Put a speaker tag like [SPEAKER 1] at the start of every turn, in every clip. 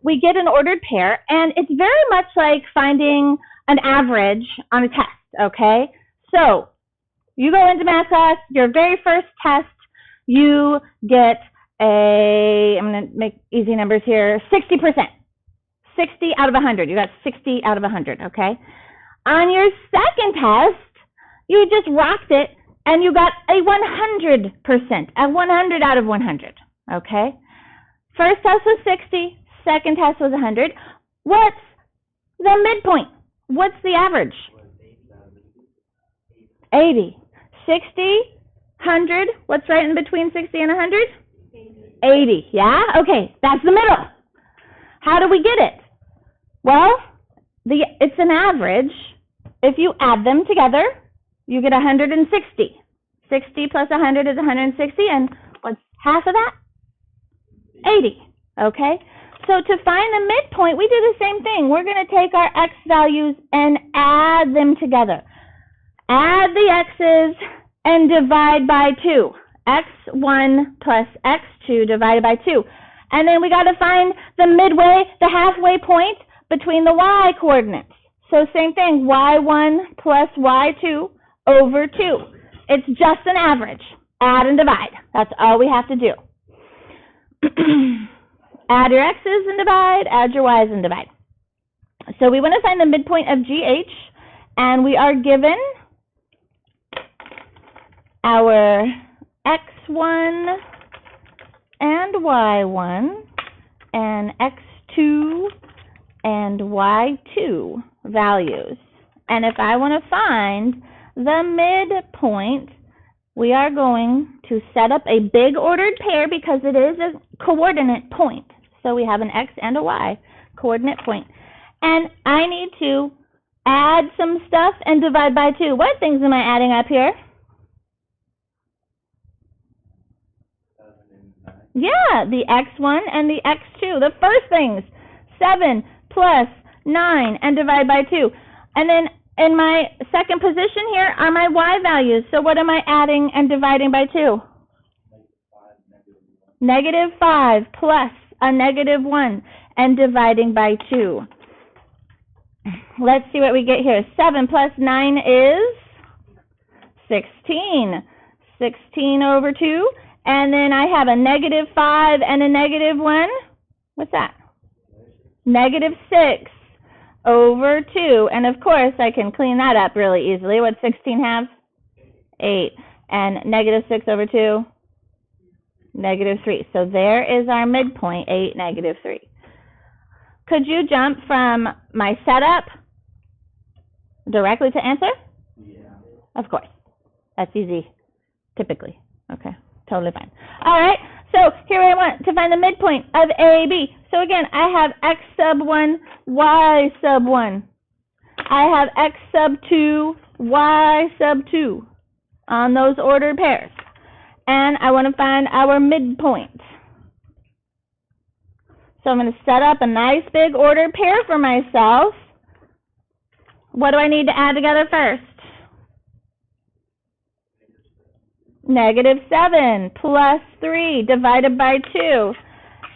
[SPEAKER 1] we get an ordered pair, and it's very much like finding an average on a test, okay? So you go into math class, your very first test, you get I'm going to make easy numbers here, 60%. 60 out of 100. You got 60 out of 100, okay? On your second test, you just rocked it, and you got a 100%, a 100 out of 100, okay? First test was 60, second test was 100. What's the midpoint? What's the average? 80. 60, 100, what's right in between 60 and 100? 80, yeah? Okay, that's the middle. How do we get it? Well, it's an average. If you add them together, you get 160. 60 plus 100 is 160, and what's half of that? 80, okay? So to find the midpoint, we do the same thing. We're going to take our x values and add them together. Add the x's and divide by 2. x1 plus x2 divided by 2. And then we got to find the midway, the halfway point between the y coordinates. So same thing, y1 plus y2 over 2. It's just an average. Add and divide. That's all we have to do. Add your x's and divide, add your y's and divide. So we want to find the midpoint of GH, and we are given our x1 and y1 and x2 and y2 values. And if I want to find the midpoint, we are going to set up a big ordered pair because it is a coordinate point. So we have an x and a y coordinate point. And I need to add some stuff and divide by 2. What things am I adding up here? Yeah, the x1 and the x2. The first things, 7 plus 9 and divide by 2. And then in my second position here are my y values. So what am I adding and dividing by 2? -5 plus a -1 and dividing by 2. Let's see what we get here. 7 plus 9 is 16. 16 over 2. And then I have a -5 and a -1. What's that? -6 over 2. And of course, I can clean that up really easily. What's 16 have? 8. And -6 over 2? -3. So there is our midpoint, 8, -3. Could you jump from my setup directly to answer?
[SPEAKER 2] Yeah.
[SPEAKER 1] Of course. That's easy, typically. Okay, totally fine. All right, so here I want to find the midpoint of AB. So again, I have x sub 1, y sub 1. I have x sub 2, y sub 2 on those ordered pairs. And I want to find our midpoint. So I'm going to set up a nice big ordered pair for myself. What do I need to add together first? -7 plus 3 divided by 2.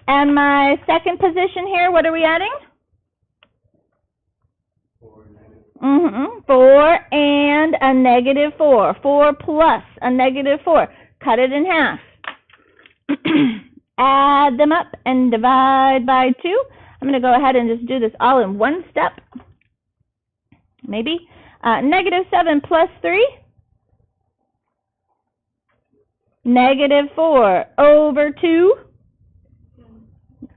[SPEAKER 1] And my second position here, what are we adding? 4 and a -4. 4 plus a -4. Cut it in half. Add them up and divide by 2. I'm going to go ahead and just do this all in one step. Maybe. -7 plus 3. -4 over 2.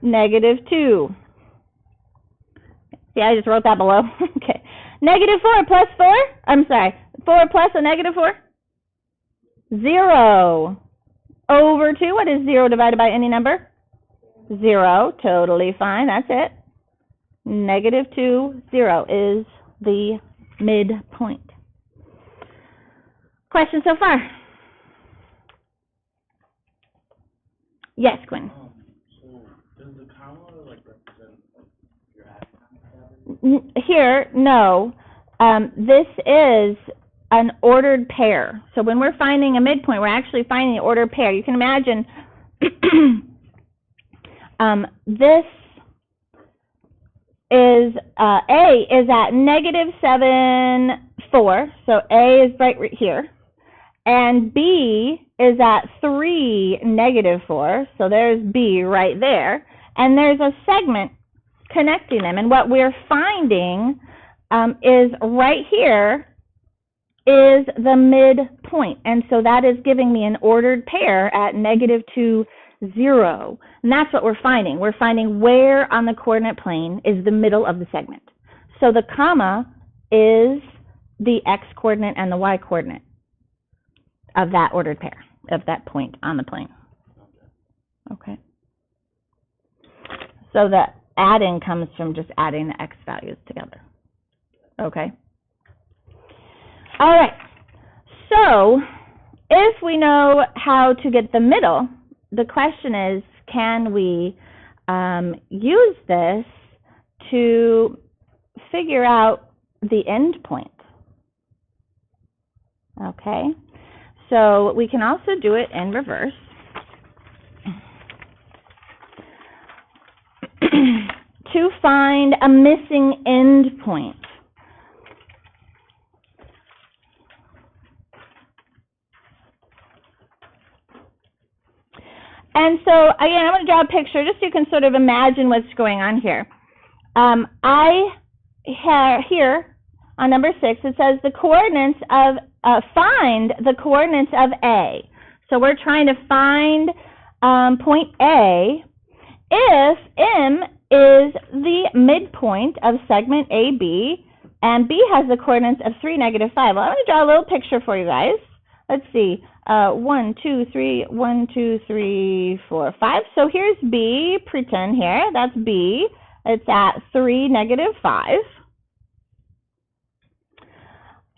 [SPEAKER 1] -2. See, I just wrote that below. Okay. -4 plus 4. I'm sorry. 4 plus a -4. 0 over 2. What is 0 divided by any number? 0. Totally fine. That's it. -2, 0 is the midpoint. Question so far? Yes, Quinn.
[SPEAKER 2] So does the comma represent your adding?
[SPEAKER 1] Here, no. This is an ordered pair. So when we're finding a midpoint, we're actually finding an ordered pair. You can imagine this is, A is at negative 7, 4, so A is right here, and B is at 3, negative 4, so there's B right there, and there's a segment connecting them, and what we're finding is right here is the midpoint, and so that is giving me an ordered pair at negative 2, 0, and that's what we're finding. We're finding where on the coordinate plane is the middle of the segment. So the comma is the x-coordinate and the y-coordinate of that ordered pair, of that point on the plane. Okay. So the adding comes from just adding the x values together. Okay. All right. So if we know how to get the middle, the question is, can we use this to figure out the end point? Okay. So we can also do it in reverse. To find a missing end point. And so, again, I'm going to draw a picture just so you can sort of imagine what's going on here. I have here on number 6, it says the coordinates of, find the coordinates of A. So we're trying to find point A if M is the midpoint of segment AB, and B has the coordinates of 3, negative 5. Well, I'm going to draw a little picture for you guys. Let's see. 1, 2, 3, 1, 2, 3, 4, 5. So here's B, pretend here. That's B. It's at 3, negative 5.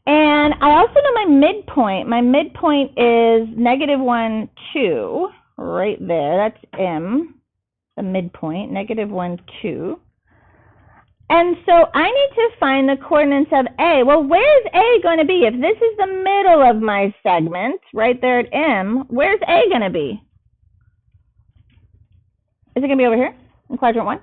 [SPEAKER 1] And I also know my midpoint. My midpoint is negative 1, 2. Right there. That's M. The midpoint, negative 1, 2. And so I need to find the coordinates of A. Well, where's A going to be? If this is the middle of my segment, right there at M, where's A going to be? Is it going to be over here in quadrant 1?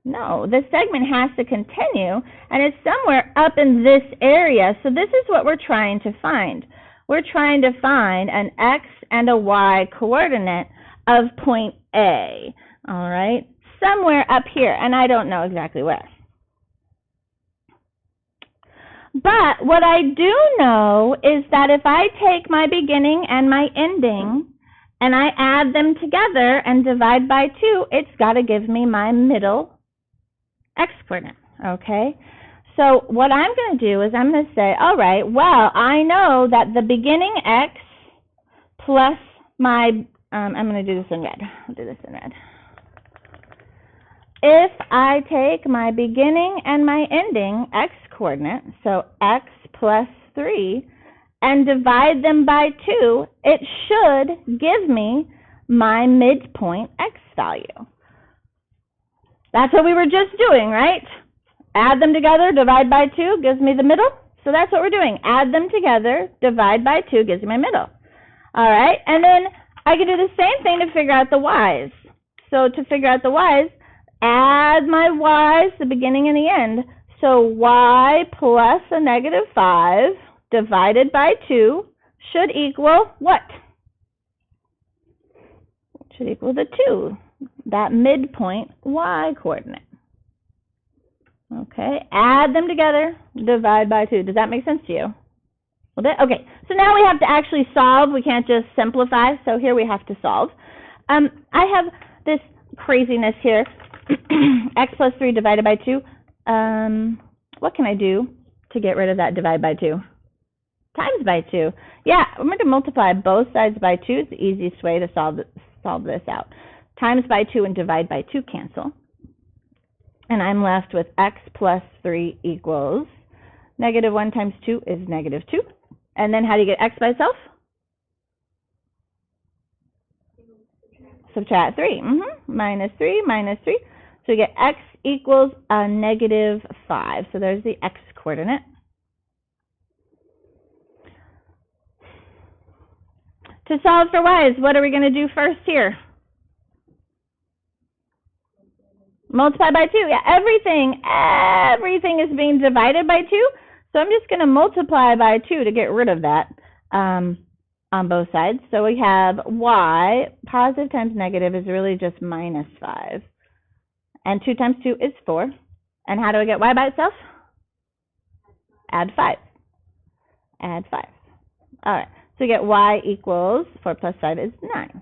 [SPEAKER 1] No, the segment has to continue, and it's somewhere up in this area. So this is what we're trying to find. We're trying to find an X and a Y coordinate of point A, all right? Somewhere up here, and I don't know exactly where. But what I do know is that if I take my beginning and my ending, and I add them together and divide by 2, it's got to give me my middle x-coordinate, okay? So what I'm going to do is I'm going to say, all right, well, I know that the beginning x plus my, I'm going to do this in red. I'll do this in red. If I take my beginning and my ending x-coordinate, so x plus 3, and divide them by 2, it should give me my midpoint x value. That's what we were just doing, right? Add them together, divide by 2, gives me the middle. So that's what we're doing. Add them together, divide by 2, gives me my middle. All right, and then I can do the same thing to figure out the y's. So to figure out the y's, add my y's, the beginning and the end. So y plus a negative 5 divided by 2 should equal what? It should equal the 2, that midpoint y coordinate. Okay, add them together, divide by 2. Does that make sense to you? Okay, so now we have to actually solve. We can't just simplify, so here we have to solve. I have this craziness here. X plus 3 divided by 2. What can I do to get rid of that divide by 2? Times by 2. Yeah, I'm going to multiply both sides by 2. It's the easiest way to solve this out. Times by 2 and divide by 2 cancel. And I'm left with x plus 3 equals negative 1 times 2 is negative 2. And then how do you get x by itself? Subtract 3. Minus 3, minus 3. So we get x equals a negative 5. So there's the x coordinate. To solve for y's, what are we going to do first here? Multiply by 2. Yeah, everything is being divided by 2. So I'm just going to multiply by 2 to get rid of that on both sides. So we have y, positive times negative is really just minus 5. And 2 times 2 is 4. And how do I get y by itself? Add 5. Add 5. All right. So we get y equals 4 plus 5 is 9.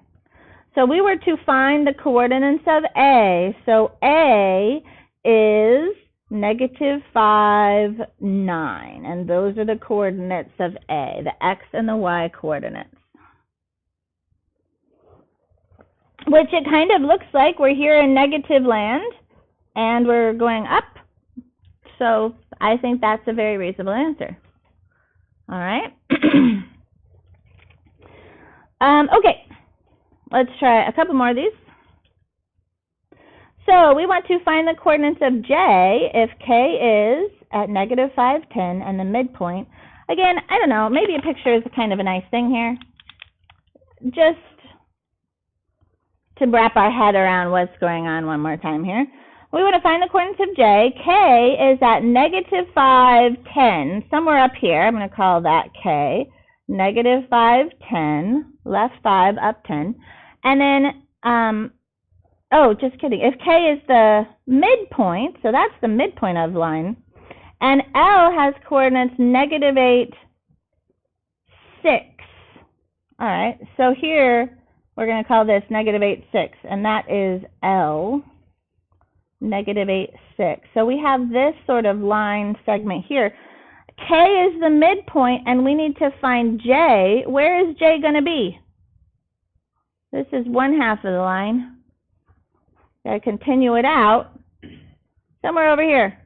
[SPEAKER 1] So we were to find the coordinates of A. So A is negative 5, 9. And those are the coordinates of A, the x and the y coordinates. Which it kind of looks like we're here in negative land and we're going up. So I think that's a very reasonable answer. All right. Okay. Let's try a couple more of these. So we want to find the coordinates of J if K is at negative 5, 10, and the midpoint. Again, I don't know, maybe a picture is kind of a nice thing here. Just to wrap our head around what's going on one more time here. We want to find the coordinates of J. K is at negative 5, 10, somewhere up here. I'm going to call that K. Negative 5, 10, left 5, up 10. And then, oh, just kidding. If K is the midpoint, so that's the midpoint of the line, and L has coordinates negative 8, 6. All right, so here we're going to call this negative 8, 6, and that is L, negative 8, 6. So we have this sort of line segment here. K is the midpoint, and we need to find J. Where is J going to be? This is one half of the line. Got to continue it out. Somewhere over here.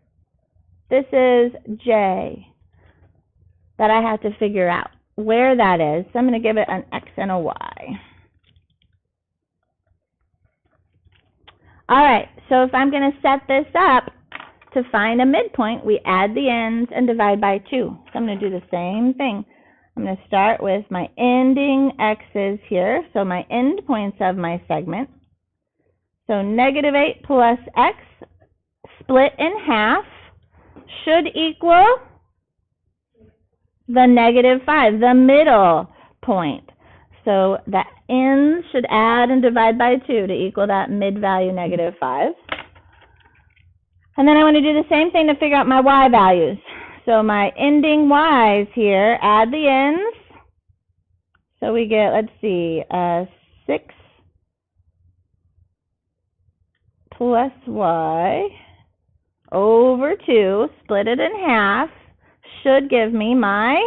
[SPEAKER 1] This is J that I have to figure out where that is. So I'm going to give it an X and a Y. All right, so if I'm going to set this up to find a midpoint, we add the ends and divide by 2. So I'm going to do the same thing. I'm going to start with my ending x's here, so my end points of my segment. So negative 8 plus x split in half should equal the negative 5, the middle point. So the ends should add and divide by 2 to equal that mid-value negative 5. And then I want to do the same thing to figure out my y values. So my ending y's here, add the ends. So we get, let's see, 6 plus y over 2, split it in half, should give me my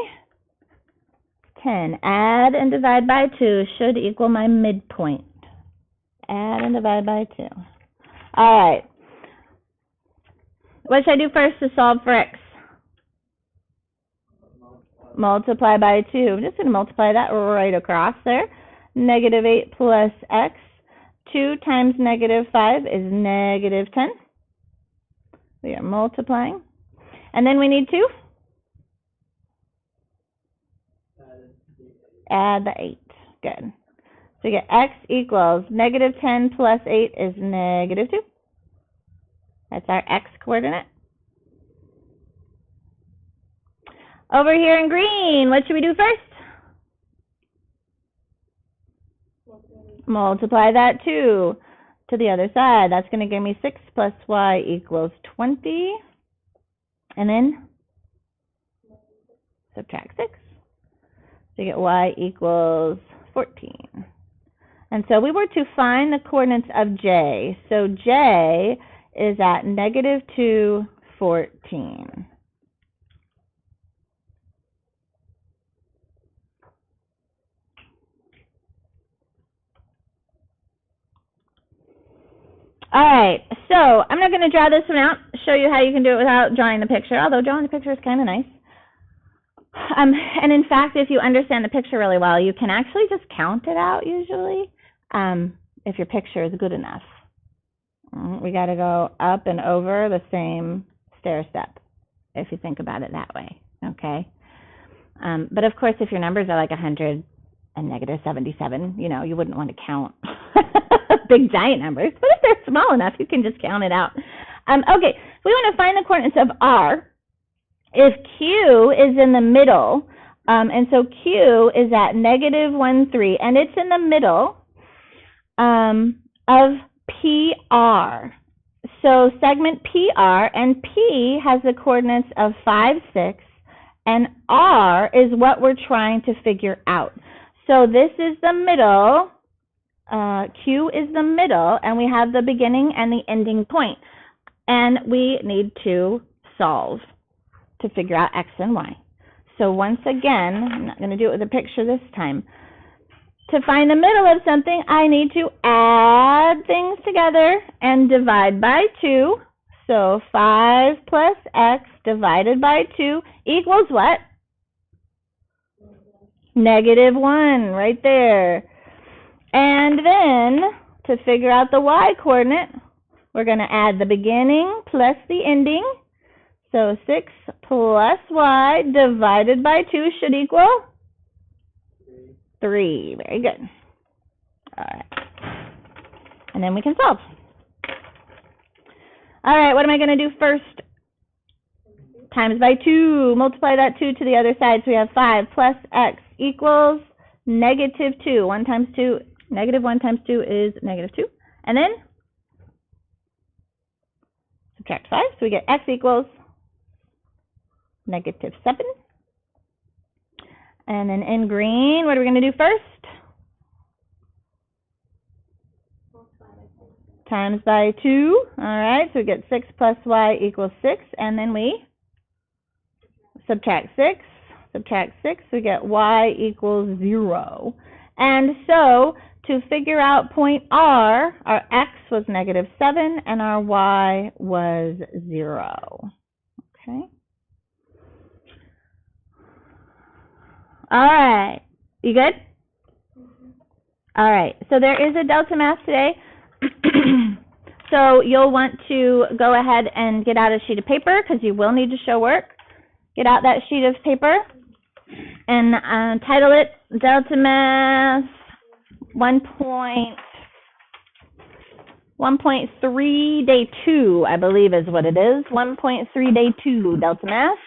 [SPEAKER 1] 10. Add and divide by 2 should equal my midpoint. Add and divide by 2. All right. What should I do first to solve for x? Multiply by 2. I'm just going to multiply that right across there. Negative 8 plus x. 2 times negative 5 is negative 10. We are multiplying. And then we need to add the 8. Good. So we get x equals negative 10 plus 8 is negative 2. That's our x coordinate. Over here in green, what should we do first? Multiply that 2 to the other side. That's going to give me 6 plus y equals 20. And then subtract 6. So you get y equals 14. And so we were to find the coordinates of J. So J is at negative 2, 14. All right, so I'm not going to draw this one out, show you how you can do it without drawing the picture, although drawing the picture is kind of nice. And in fact, if you understand the picture really well, you can actually just count it out usually, if your picture is good enough. We got to go up and over the same stair step, if you think about it that way, okay? But of course, if your numbers are like 100 and negative 77, you know, you wouldn't want to count big giant numbers, but if they're small enough, you can just count it out. Okay, so we want to find the coordinates of R. If Q is in the middle, and so Q is at negative 1, 3, and it's in the middle of PR. So segment PR, and P has the coordinates of 5, 6, and R is what we're trying to figure out. So this is the middle, Q is the middle, and we have the beginning and the ending point. And we need to solve to figure out X and Y. So once again, I'm not going to do it with a picture this time. To find the middle of something, I need to add things together and divide by 2. So 5 plus X divided by 2 equals what? Negative 1, right there. And then, to figure out the Y coordinate, we're going to add the beginning plus the ending. So 6 plus Y divided by 2 should equal 3. Very good. All right. And then we can solve. All right, what am I going to do first? Times by 2. Multiply that 2 to the other side. So we have 5 plus X equals negative 2. 1 times 2, negative 1 times 2 is negative 2. And then subtract 5. So we get X equals negative 7. And then in green, what are we going to do first? Times by 2. All right, so we get 6 plus Y equals 6. And then we subtract 6. Subtract 6, we get Y equals 0. And so, to figure out point R, our X was negative 7 and our Y was 0. Okay. All right. You good? All right. So there is a Delta Math today. So you'll want to go ahead and get out a sheet of paper because you will need to show work. Get out that sheet of paper and title it Delta Math 1.3 Day 2, I believe is what it is. 1.3 Day 2 Delta Math.